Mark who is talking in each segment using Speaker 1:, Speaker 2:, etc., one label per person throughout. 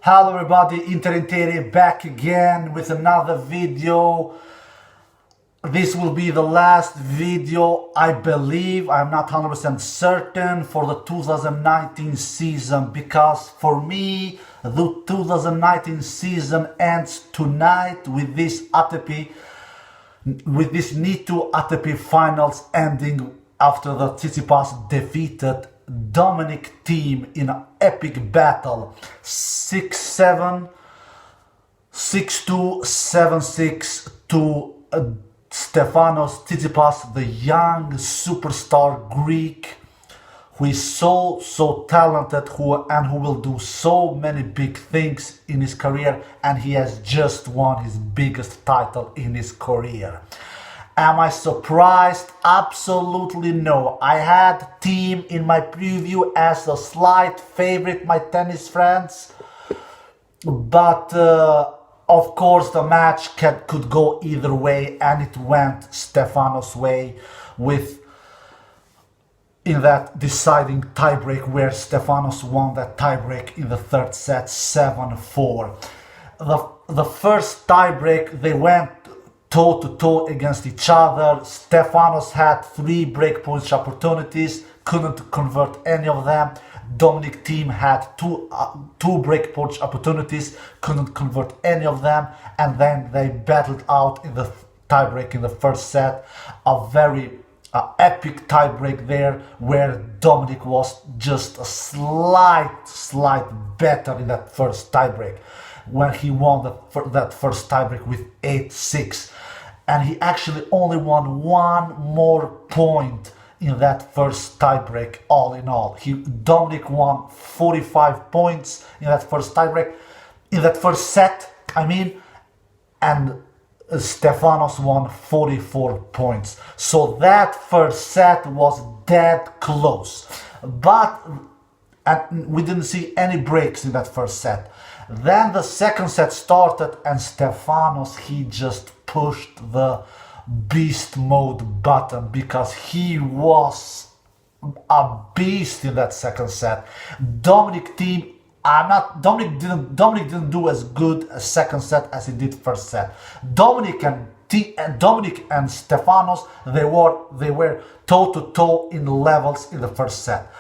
Speaker 1: Hello everybody, Inter back again with another video. This will be the last video, I believe, I'm not 100% certain, for the 2019 season, because for me, the 2019 season ends tonight with this Nitto ATP Finals ending after the Tsitsipas defeated Dominic Thiem in an epic battle, 6-7, 6-2, 7-6 to Stefanos Tsitsipas, the young superstar Greek, who is so talented, who will do so many big things in his career, and he has just won his biggest title in his career. Am I surprised? Absolutely no. I had Thiem in my preview as a slight favorite, my tennis friends. But of course the match could go either way, and it went Stefanos' way in that deciding tiebreak where Stefanos won that tiebreak in the third set 7-4. The first tiebreak they went toe-to-toe against each other. Stefanos had 3 breakpoint opportunities, couldn't convert any of them. Dominic Thiem had two breakpoint opportunities, couldn't convert any of them, and then they battled out in the tiebreak in the first set. A very epic tiebreak there, where Dominic was just a slight better in that first tiebreak, when he won that first tiebreak with 8-6, and he actually only won 1 more point in that first tiebreak. All in all, Dominic won 45 points in that first tiebreak, in that first set, and Stefanos won 44 points. So that first set was dead close, and we didn't see any breaks in that first set. Then the second set started, and Stefanos, he just pushed the beast mode button, because he was a beast in that second set. Dominic Thiem, Dominic didn't do as good a second set as he did first set. Dominic and Stefanos, they were toe to toe in levels in the first set.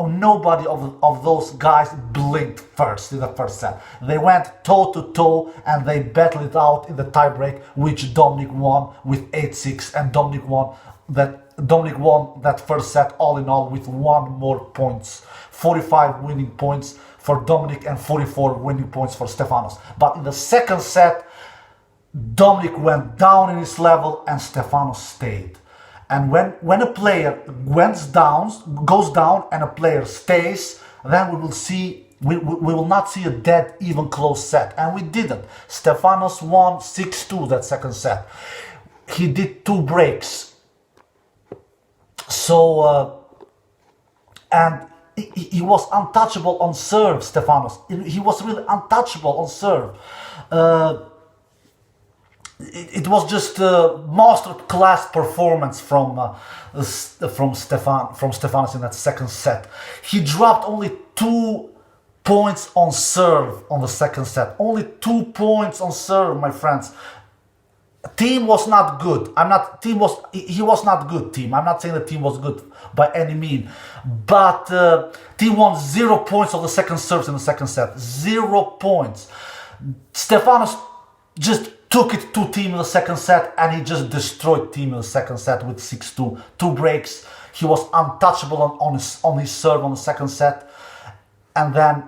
Speaker 1: Nobody of those guys blinked first in the first set. They went toe to toe, and they battled it out in the tiebreak, which Dominic won with 8-6, and Dominic won that first set all in all with 1 more points. 45 winning points for Dominic and 44 winning points for Stefanos. But in the second set, Dominic went down in his level and Stefanos stayed. And when a player goes down and a player stays, then we will not see a dead even close set, and we didn't. Stefanos won 6-2 that second set. He did 2 breaks. So and he was untouchable on serve, Stefanos. He was really untouchable on serve. It was just a master class performance from Stefanos in that second set. He dropped only 2 points on serve on the second set. Only 2 points on serve, my friends. Thiem was not good. He was not good, Thiem. I'm not saying the Thiem was good by any means, but Thiem won 0 points of the second serves in the second set. 0 points. Stefanos just took it to Thiem in the second set, and he just destroyed Thiem in the second set with 6-2. 2 breaks. He was untouchable on his serve on the second set, and then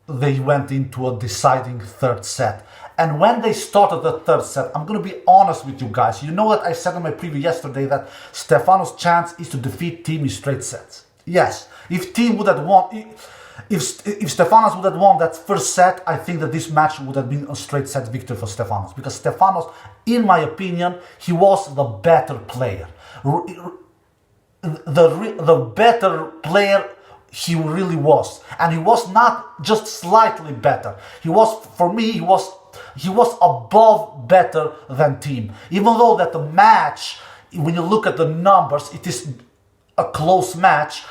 Speaker 1: they went into a deciding third set. And when they started the third set, I'm going to be honest with you guys. You know that I said in my preview yesterday that Stefanos' chance is to defeat Thiem in straight sets. Yes, if Thiem would have won, if Stefanos would have won that first set, I think that this match would have been a straight set victory for Stefanos, because Stefanos, in my opinion, he was the better player. The better player he really was, and he was not just slightly better. He was, for me, he was above better than Thiem. Even though that the match, when you look at the numbers, it is a close match.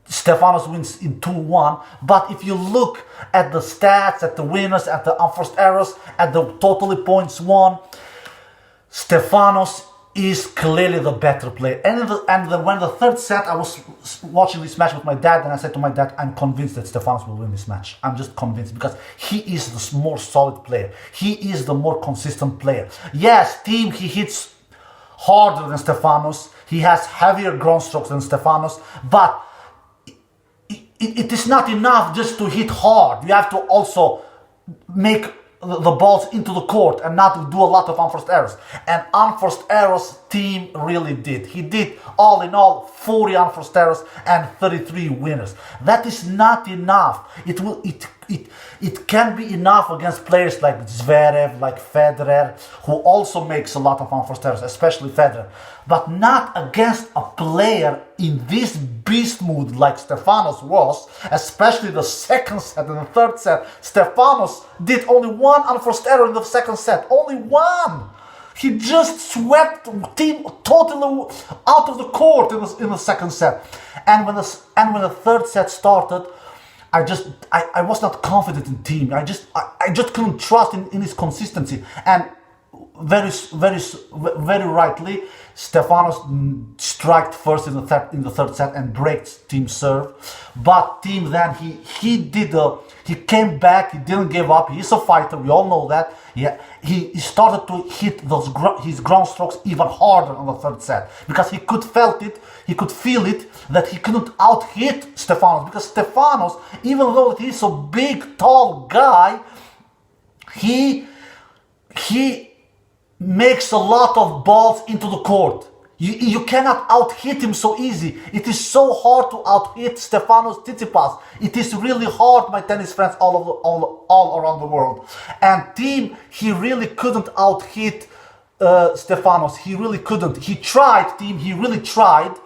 Speaker 1: Stefanos wins in 2-1. But if you look at the stats, at the winners, at the unforced errors, at the totally points won, Stefanos is clearly the better player. And when the third set, I was watching this match with my dad, and I said to my dad, I'm convinced that Stefanos will win this match. I'm just convinced, because he is the more solid player. He is the more consistent player. Yes, Thiem, he hits harder than Stefanos. He has heavier ground strokes than Stefanos, but it is not enough just to hit hard. You have to also make the balls into the court and not do a lot of unforced errors. And unforced errors, Thiem really did. He did, all in all, 40 unforced errors and 33 winners. That is not enough. It can be enough against players like Zverev, like Federer, who also makes a lot of unforced errors, especially Federer. But not against a player in this beast mood like Stefanos was, especially the second set and the third set. Stefanos did only one unforced error in the second set. Only one! He just swept Thiem totally out of the court in the second set. And when the third set started, I was not confident in Thiem. I just couldn't trust in his consistency. And very rightly, Stefanos struck first in the third set and breaks Thiem's serve. But Thiem then he came back. He didn't give up. He's a fighter. We all know that. Yeah, he started to hit his ground strokes even harder on the third set, because he could feel it that he couldn't out-hit Stefanos, because Stefanos, even though he's a big, tall guy, he makes a lot of balls into the court. You cannot out-hit him so easy. It is so hard to out-hit Stefanos Tsitsipas. It is really hard, my tennis friends all around the world. And Thiem, he really couldn't out-hit Stefanos. He really couldn't. He tried, Thiem. He really tried.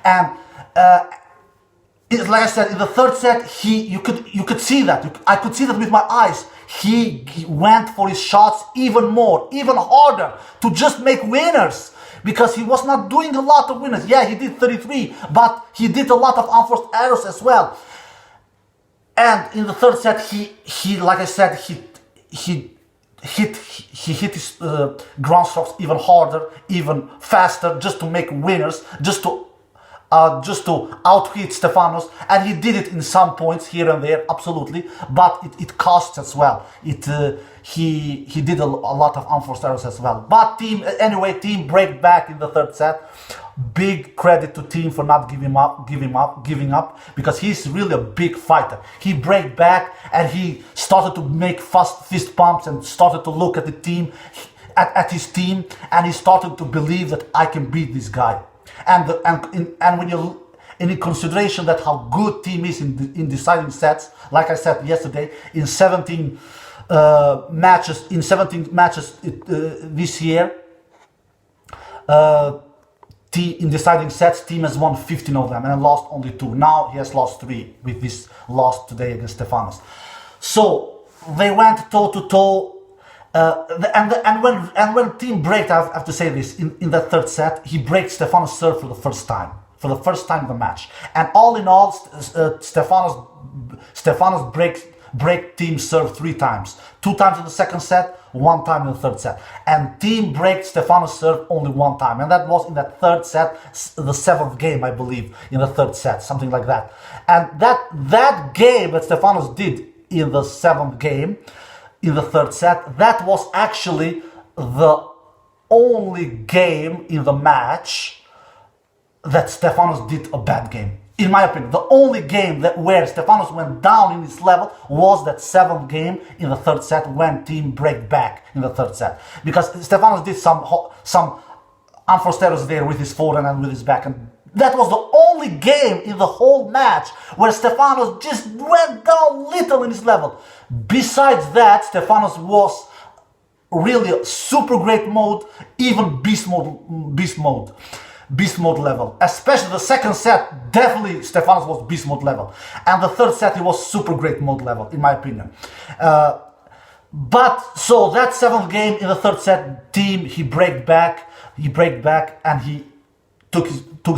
Speaker 1: And like I said, in the third set, you could see that. I could see that with my eyes. He went for his shots even more, even harder, to just make winners, because he was not doing a lot of winners. Yeah, he did 33, but he did a lot of unforced errors as well. And in the third set, he like I said, he hit his ground strokes even harder, even faster, just to make winners, just to out-hit Stefanos. And he did it in some points here and there, absolutely, but it costs as well. He did a lot of unforced errors as well. But Thiem break back in the third set. Big credit to Thiem for not giving up, because he's really a big fighter. He break back and he started to make fast fist pumps and started to look at the team, at his team, and he started to believe that I can beat this guy. And when you in consideration that how good Thiem is in deciding sets, like I said yesterday, in 17 matches this year, in deciding sets, Thiem has won 15 of them and lost only 2. Now he has lost 3 with this loss today against Stefanos. So they went toe to toe. And when Thiem break, I have to say this, in that third set, he breaks Stefanos' serve for the first time in the match. And all in all, Stefanos break Thiem's serve 3 times. 2 times in the second set, 1 time in the third set. And Thiem breaks Stefanos' serve only 1 time. And that was in that third set, the 7th game, I believe, in the third set, something like that. And that game that Stefanos did in the 7th game, in the third set, that was actually the only game in the match that Stefanos did a bad game. In my opinion, the only game where Stefanos went down in his level was that 7th game in the third set, when Thiem break back in the third set. Because Stefanos did some unforced errors there with his forehand and with his backhand. That was the only game in the whole match where Stefanos just went down little in his level. Besides that, Stefanos was really a super great mode, even beast mode level. Especially the second set, definitely Stefanos was beast mode level. And the third set, he was super great mode level, in my opinion. But so that 7th game in the third set, Thiem, he break back and he took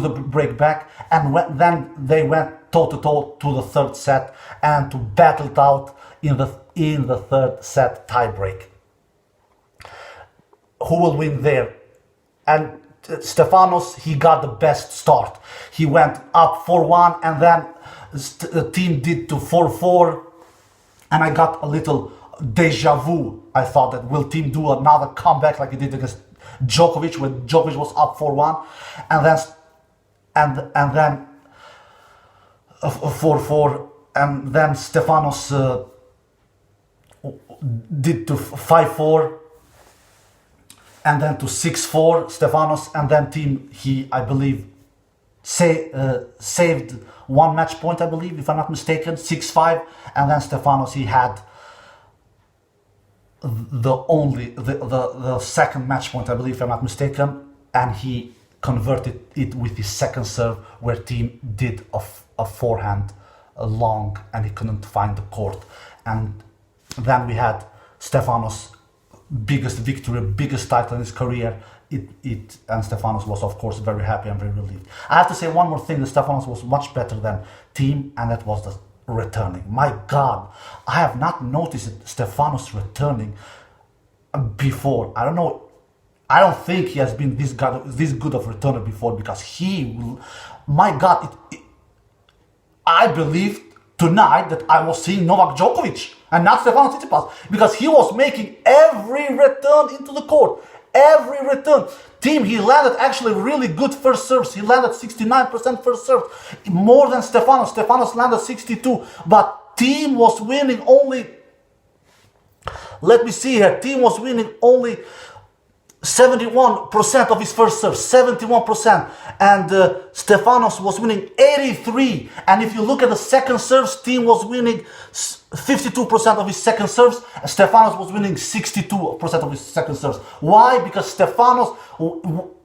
Speaker 1: the break back, and then they went toe-to-toe to the third set and to battle it out in the third set tiebreak. Who will win there? And Stefanos, he got the best start. He went up 4-1 and then the Thiem did to 4-4, and I got a little deja vu. I thought that will Thiem do another comeback like he did against Djokovic when Djokovic was up 4-1 and then 4-4, and then Stefanos did to 5-4 and then to 6-4 Stefanos, and then Thiem, he, I believe, saved one match point, I believe, if I'm not mistaken, 6-5, and then Stefanos, he had the second match point, I believe, if I'm not mistaken, and he converted it with his second serve, where Thiem did a forehand long and he couldn't find the court. And then we had Stefanos' biggest victory, biggest title in his career. And Stefanos was, of course, very happy and very relieved. I have to say one more thing, that Stefanos was much better than Thiem, and that was the returning. My God, I have not noticed Stefanos returning before. I don't know. I don't think he has been this good of returner before, because my God, I believed tonight that I was seeing Novak Djokovic and not Stefanos Tsitsipas, because he was making every return into the court. Every return. Thiem, he landed actually really good first serves. He landed 69% first serves, more than Stefanos. Stefanos landed 62, but Thiem was winning only, let me see here, Thiem was winning only 71% of his first serve, 71%, and Stefanos was winning 83. And if you look at the second serves, Thiem was winning 52% of his second serves, and Stefanos was winning 62% of his second serves. Why? Because Stefanos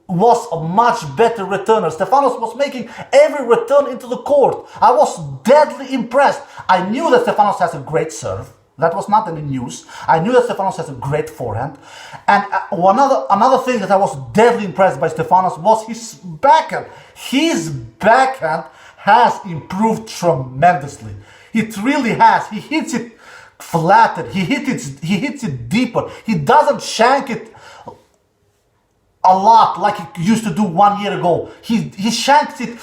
Speaker 1: was a much better returner. Stefanos was making every return into the court. I was deadly impressed. I knew that Stefanos has a great serve. That was not any news. I knew that Stefanos has a great forehand. And another thing that I was deadly impressed by Stefanos was his backhand. His backhand has improved tremendously. It really has. He hits it flatter. He hits it deeper. He doesn't shank it a lot like he used to do 1 year ago. He shanks it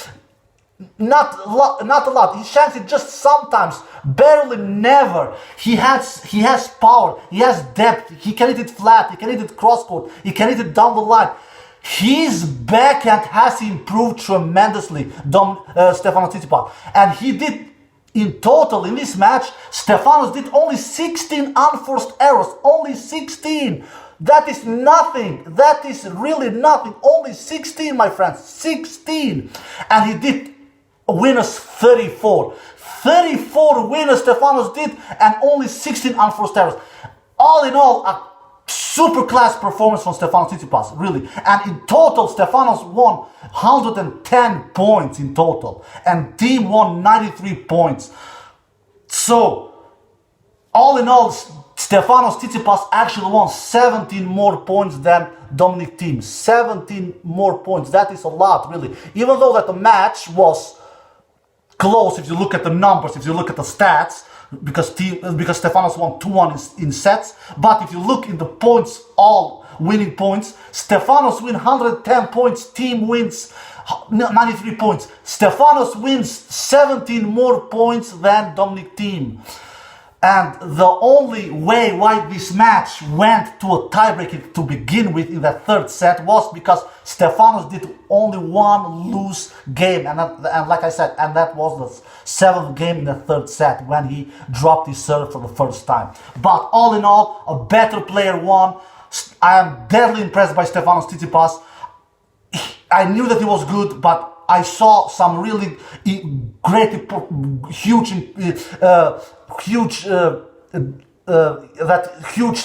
Speaker 1: not a lot. He shanks it just sometimes, barely, never. He has power. He has depth. He can hit it flat. He can hit it cross court. He can hit it down the line. His backhand has improved tremendously, Stefanos Tsitsipas, and he did. In total, in this match, Stefanos did only 16 unforced errors. Only 16. That is nothing. That is really nothing. Only 16, my friends. 16. And he did winners 34. 34 winners Stefanos did, and only 16 unforced errors. All in all, a super class performance from Stefanos Tsitsipas, really. And in total, Stefanos won 110 points in total, and Thiem won 93 points. So, all in all, Stefanos Tsitsipas actually won 17 more points than Dominic Thiem. 17 more points. That is a lot, really. Even though that the match was close, if you look at the numbers, if you look at the stats, because Stefanos won 2-1 in sets. But if you look in the points, all winning points, Stefanos wins 110 points, Thiem wins 93 points. Stefanos wins 17 more points than Dominic Thiem. And the only way why this match went to a tiebreak to begin with in that third set was because Stefanos did only one loose game, and like I said, and that was the 7th game in the third set when he dropped his serve for the first time. But all in all, a better player won. I am deadly impressed by Stefanos Tsitsipas. I knew that he was good, but I saw some really great, huge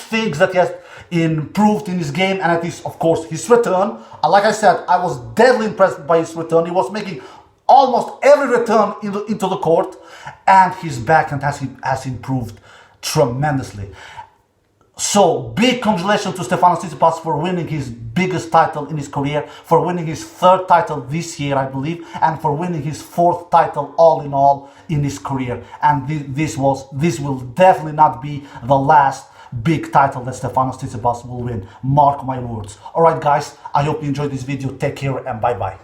Speaker 1: things that he has improved in his game, and it is, of course, his return. Like I said, I was deadly impressed by his return. He was making almost every return into the court, and his backhand has improved tremendously. So, big congratulations to Stefanos Tsitsipas for winning his biggest title in his career, for winning his 3rd title this year, I believe, and for winning his 4th title all in all in his career. And this will definitely not be the last big title that Stefanos Tsitsipas will win. Mark my words. Alright guys, I hope you enjoyed this video. Take care and bye bye.